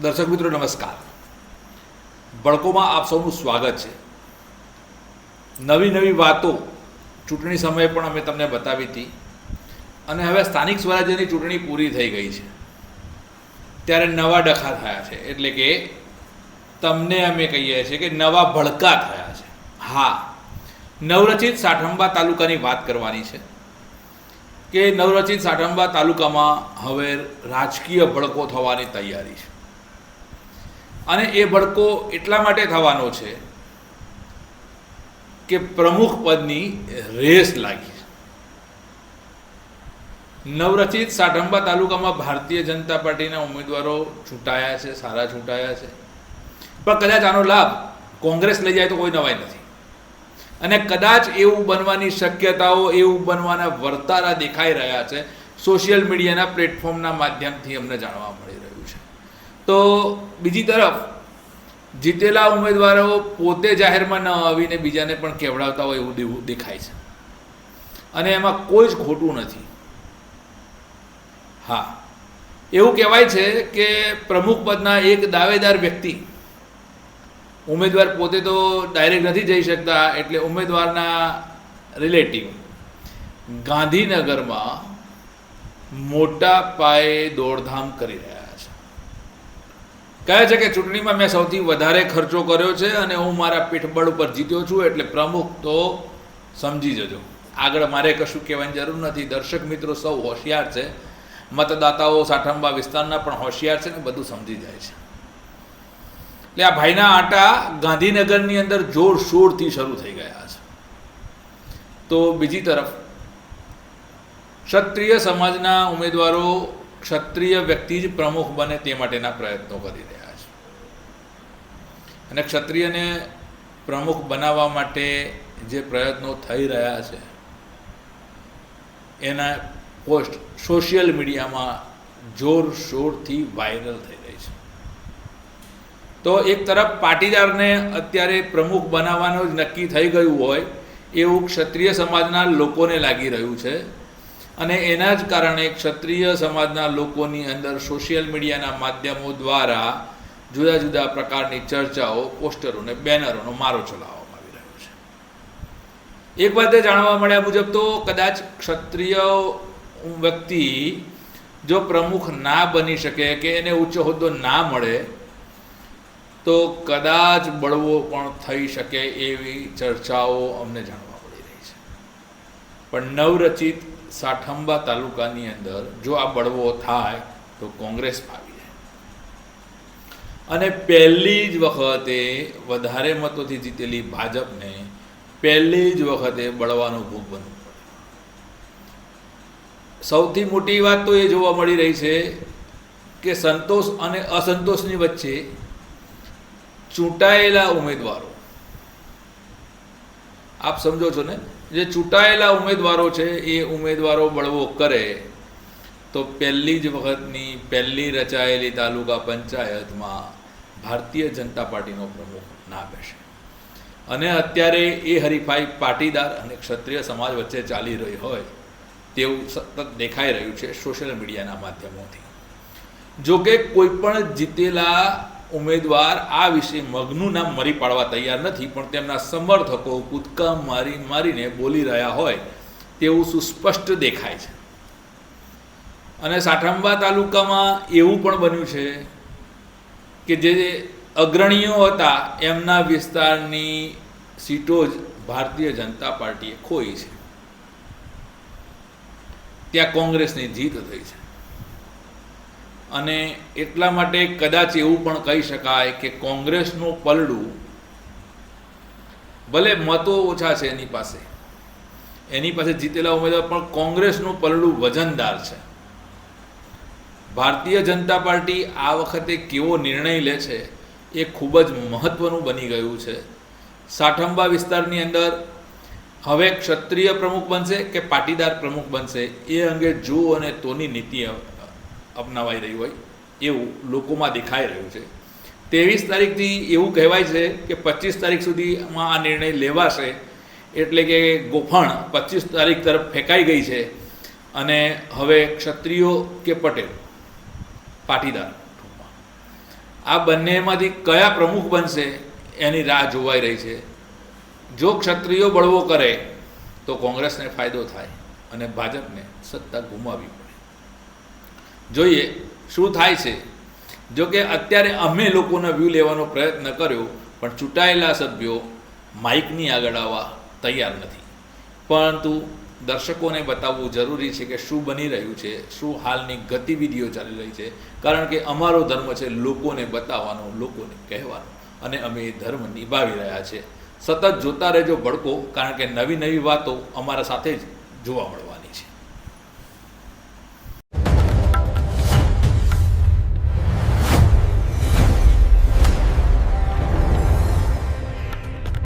દર્શક મિત્રો નમસ્કાર. બળકોમાં આપ સૌનું સ્વાગત છે. નવી વાતો ચૂંટણી સમયે પણ અમે તમને બતાવી હતી અને હવે સ્થાનિક સ્વરાજ્યની ચૂંટણી પૂરી થઈ ગઈ છે ત્યારે નવા ડખા થયા છે. એટલે કે તમને અમે કહીએ છીએ કે નવા ભડકા થયા છે. હા, નવરચિત સાઠંબા તાલુકાની વાત કરવાની છે કે નવરચિત સાઠંબા તાલુકામાં હવે રાજકીય ભડકો થવાની તૈયારી છે. અને એ ભડકો એટલા માટે થવાનો છે કે પ્રમુખ પદની રેસ લાગી છે. નવરચિત સાઠંબા તાલુકામાં ભારતીય જનતા પાર્ટીના ઉમેદવારો ચૂંટાયા છે, સારા ચૂંટાયા છે, પણ કદાચ આનો લાભ કોંગ્રેસ લઈ જાય તો કોઈ નવાઈ નથી. અને કદાચ એવું બનવાની શક્યતાઓ, એવું બનવાના વર્તારા દેખાઈ રહ્યા છે. સોશિયલ મીડિયાના પ્લેટફોર્મના માધ્યમથી અમને જાણવા મળી રહ્યું છે. તો બીજી તરફ જીતેલા ઉમેદવારો પોતે જાહેરમાં ન આવીને બીજાને પણ કેવડાવતા હોય એવું દેખાય છે અને એમાં કોઈ જ ખોટું નથી. હા, એવું કહેવાય છે કે પ્રમુખ પદના એક દાવેદાર વ્યક્તિ, ઉમેદવાર પોતે તો ડાયરેક્ટ નથી જઈ શકતા, એટલે ઉમેદવારના રિલેટિવ ગાંધીનગરમાં મોટા પાયે દોડધામ કરી રહ્યા કહે છે કે ચૂંટણીમાં મેં સૌથી વધારે ખર્ચો કર્યો છે અને હું મારા પીઠબળ ઉપર જીત્યો છું, એટલે પ્રમુખ તો સમજી જજો. આગળ મારે કશું કહેવાની જરૂર નથી. દર્શક મિત્રો સૌ હોશિયાર છે, મતદાતાઓ સાઠંબા વિસ્તારના પણ હોશિયાર છે ને બધું સમજી જાય છે. એટલે આ ભાઈના આંટા ગાંધીનગરની અંદર જોરશોરથી શરૂ થઈ ગયા છે. તો બીજી તરફ ક્ષત્રિય સમાજના ઉમેદવારો ક્ષત્રિય વ્યક્તિ જ પ્રમુખ બને તે માટેના પ્રયત્નો કરી રહ્યા છે. અને ક્ષત્રિયને પ્રમુખ બનાવવા માટે જે પ્રયત્નો થઈ રહ્યા છે એના પોસ્ટ સોશિયલ મીડિયામાં જોરશોરથી વાયરલ થઈ રહી છે. તો એક તરફ પાટીદારને અત્યારે પ્રમુખ બનાવવાનું જ નક્કી થઈ ગયું હોય એવું ક્ષત્રિય સમાજના લોકોને લાગી રહ્યું છે. અને એના જ કારણે ક્ષત્રિય સમાજના લોકોની અંદર સોશિયલ મીડિયાના માધ્યમો દ્વારા જુદા જુદા પ્રકારની ચર્ચાઓ, પોસ્ટરો અને બેનરોનો મારો ચલાવવામાં આવી રહ્યો છે. એક વાતે જાણવા મળ્યા મુજબ તો કદાચ ક્ષત્રિય વ્યક્તિ જો પ્રમુખ ના બની શકે કે એને ઉચ્ચ હોદ્દો ના મળે તો કદાચ બળવો પણ થઈ શકે એવી ચર્ચાઓ અમને જાણવા મળી રહી છે. પણ નવરચિત સાઠંબા તાલુકાની અંદર જો આ બળવો થાય તો કોંગ્રેસ ફાવી જાય અને પહેલી જ વખતે વધારે મતોથી જીતેલી ભાજપને પહેલી જ વખતે બળવાનો ભોગ બનવું પડે. સૌથી મોટી વાત તો એ જોવા મળી રહી છે કે સંતોષ અને અસંતોષની વચ્ચે ચૂંટાયેલા ઉમેદવારો, આપ સમજો છો ને, જે ચૂંટાયેલા ઉમેદવારો છે એ ઉમેદવારો બળવો કરે તો પહેલી જ વખતની પહેલી રચાયેલી તાલુકા પંચાયતમાં ભારતીય જનતા પાર્ટીનો પ્રમુખ ના બેસે. અને અત્યારે એ હરીફાઈ પાટીદાર અને ક્ષત્રિય સમાજ વચ્ચે ચાલી રહી હોય તેવું સતત દેખાઈ રહ્યું છે સોશિયલ મીડિયાના માધ્યમોથી. જોકે કોઈ પણ જીતેલા ઉમેદવાર આ વિશે મગનું નામ મરી પાડવા તૈયાર નથી, પણ તેમના સમર્થકો કૂદકા મારીને બોલી રહ્યા હોય તેવું સુસ્પષ્ટ દેખાય છે. અને સાઠંબા તાલુકામાં એવું પણ બન્યું છે કે જે અગ્રણીઓ હતા એમના વિસ્તારની સીટો જ ભારતીય જનતા પાર્ટીએ ખોઈ છે. ત્યાં કોંગ્રેસની જીત થઈ છે. અને એટલા માટે કદાચ એવું પણ કહી શકાય કે કોંગ્રેસનું પલડું, ભલે મતો ઓછા છે એની પાસે જીતેલા ઉમેદવાર, પણ કોંગ્રેસનું પલડું વજનદાર છે. ભારતીય જનતા પાર્ટી આ વખતે કેવો નિર્ણય લે છે એ ખૂબ જ મહત્ત્વનું બની ગયું છે. સાઠંબા વિસ્તારની અંદર હવે ક્ષત્રિય પ્રમુખ બનશે કે પાટીદાર પ્રમુખ બનશે એ અંગે જો અને તોની નીતિ અપનાવાઈ રહી હોય એવું લોકોમાં દેખાઈ રહ્યું છે. 23 તારીખથી એવું કહેવાય છે કે 25 તારીખ સુધીમાં આ નિર્ણય લેવાશે. એટલે કે ગોફણ 25 તારીખ તરફ ફેંકાઈ ગઈ છે અને હવે ક્ષત્રિયો કે પટેલ પાટીદાર આ બંનેમાંથી કયા પ્રમુખ બનશે એની રાહ જોવાઈ રહી છે. જો ક્ષત્રિયો બળવો કરે તો કોંગ્રેસને ફાયદો થાય અને ભાજપને સત્તા ગુમાવવી પડે. જોઈએ શું થાય છે. જો કે અત્યારે અમે લોકોના વ્યૂ લેવાનો પ્રયત્ન કર્યો, પણ ચૂંટાયેલા સભ્યો માઇકની આગળ આવવા તૈયાર નથી. પરંતુ દર્શકોને બતાવવું જરૂરી છે કે શું બની રહ્યું છે, શું હાલની ગતિવિધિઓ ચાલી રહી છે. કારણ કે અમારો ધર્મ છે લોકોને બતાવવાનો, લોકોને કહેવાનો, અને અમે એ ધર્મ નિભાવી રહ્યા છીએ. સતત જોતા રહેજો ભડકો, કારણ કે નવી નવી વાતો અમારા સાથે જ જોવા મળવા.